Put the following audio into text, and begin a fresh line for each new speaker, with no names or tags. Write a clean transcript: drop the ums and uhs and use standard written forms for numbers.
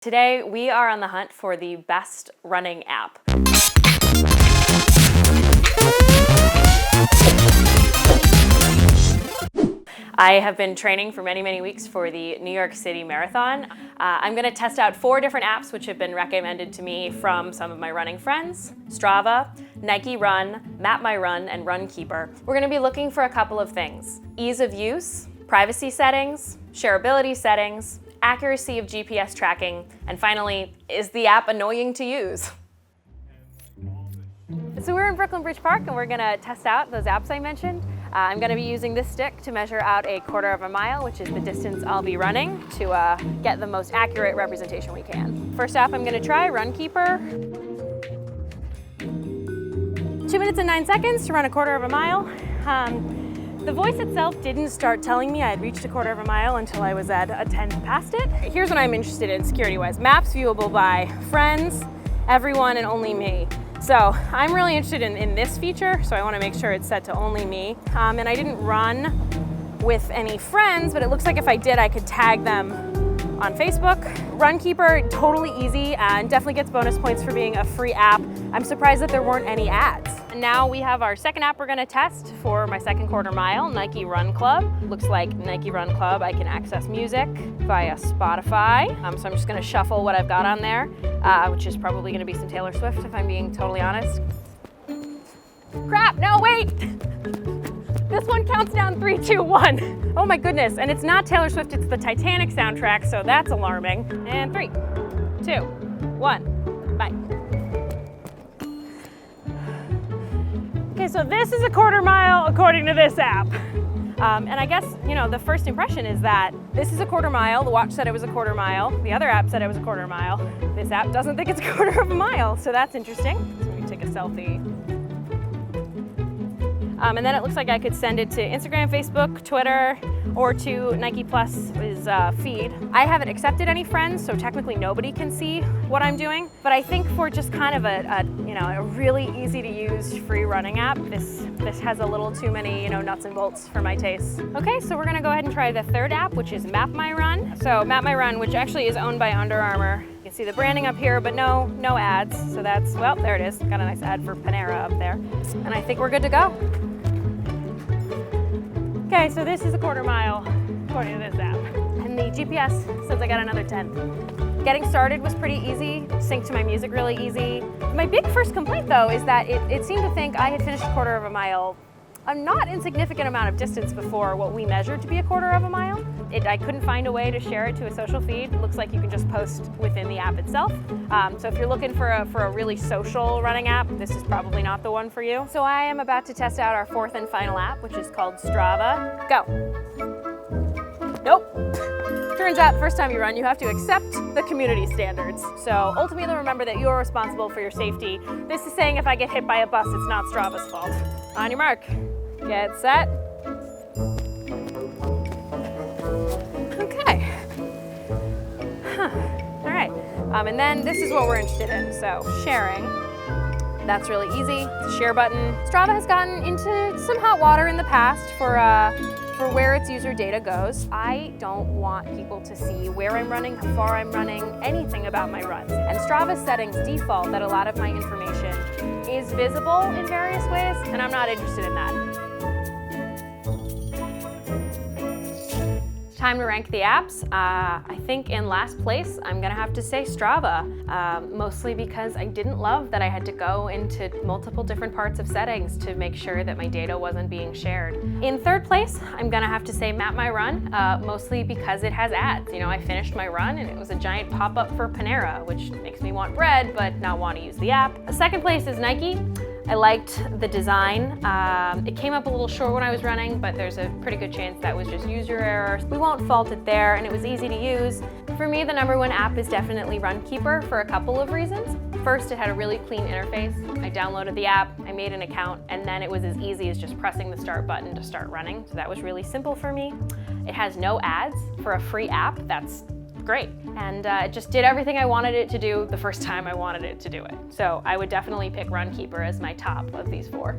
Today, we are on the hunt for the best running app. I have been training for many weeks for the New York City Marathon. I'm going to test out 4 different apps which have been recommended to me from some of my running friends: Strava, nike+run, MapMyRun, and Runkeeper. We're going to be looking for a couple of things: ease of use, privacy settings, shareability settings, accuracy of GPS tracking, and finally, is the app annoying to use? So we're in Brooklyn Bridge Park and we're gonna test out those apps I mentioned. I'm gonna be using this stick to measure out a 1/4 mile, which is the distance I'll be running, to get the most accurate representation we can. First app I'm gonna try, Runkeeper. 2 minutes and 9 seconds to run a 1/4 mile. The voice itself didn't start telling me I had reached a 1/4 mile until I was at a 10th past it. Here's what I'm interested in security-wise. Maps viewable by friends, everyone, and only me. So I'm really interested in this feature, so I want to make sure it's set to only me. And I didn't run with any friends, but it looks like if I did, I could tag them on Facebook. Runkeeper, totally easy, and definitely gets bonus points for being a free app. I'm surprised that there weren't any ads. And now we have our second app we're gonna test for my second 1/4 mile, Nike Run Club. Looks like Nike Run Club, I can access music via Spotify. So I'm just gonna shuffle what I've got on there, which is probably gonna be some Taylor Swift, if I'm being totally honest. Crap, no, wait! This one counts down 3, 2, 1. Oh my goodness, and it's not Taylor Swift, it's the Titanic soundtrack, so that's alarming. And 3, 2, 1, bye. Okay, so this is a 1/4 mile according to this app. And I guess, the first impression is that this is a 1/4 mile. The watch said it was a 1/4 mile. The other app said it was a 1/4 mile. This app doesn't think it's a 1/4 mile, so that's interesting. So we can take a selfie. And then it looks like I could send it to Instagram, Facebook, Twitter, or to Nike+'s feed. I haven't accepted any friends, so technically nobody can see what I'm doing. But I think for just kind of a really easy to use free running app, this has a little too many nuts and bolts for my taste. Okay, so we're gonna go ahead and try the third app, which is MapMyRun. So MapMyRun, which actually is owned by Under Armour. You can see the branding up here, but no ads. So that's, well, there it is. Got a nice ad for Panera up there. And I think we're good to go. Okay, so this is a 1/4 mile according to this app. And the GPS says I got another 10. Getting started was pretty easy, synced to my music really easy. My big first complaint though is that it seemed to think I had finished a 1/4 mile, a not insignificant amount of distance before what we measured to be a 1/4 mile. I couldn't find a way to share it to a social feed. It looks like you can just post within the app itself. So if you're looking for a really social running app, this is probably not the one for you. So I am about to test out our 4th and final app, which is called Strava. Go. Nope. Turns out, first time you run, you have to accept the community standards. So ultimately remember that you're responsible for your safety. This is saying if I get hit by a bus, it's not Strava's fault. On your mark, get set. Okay. All right. And then this is what we're interested in. So sharing. That's really easy. It's a share button. Strava has gotten into some hot water in the past for where its user data goes. I don't want people to see where I'm running, how far I'm running, anything about my runs. And Strava's settings default that a lot of my information is visible in various ways, and I'm not interested in that. Time to rank the apps. I think in last place, I'm gonna have to say Strava, mostly because I didn't love that I had to go into multiple different parts of settings to make sure that my data wasn't being shared. In third place, I'm gonna have to say MapMyRun, mostly because it has ads. I finished my run and it was a giant pop-up for Panera, which makes me want bread, but not want to use the app. Second place is Nike. I liked the design. It came up a little short when I was running, but there's a pretty good chance that was just user error. We won't fault it there, and it was easy to use. For me, the #1 app is definitely Runkeeper for a couple of reasons. First, it had a really clean interface. I downloaded the app, I made an account, and then it was as easy as just pressing the start button to start running. So that was really simple for me. It has no ads for a free app. That's great. And it just did everything I wanted it to do the first time I wanted it to do it. So I would definitely pick Runkeeper as my top of these 4.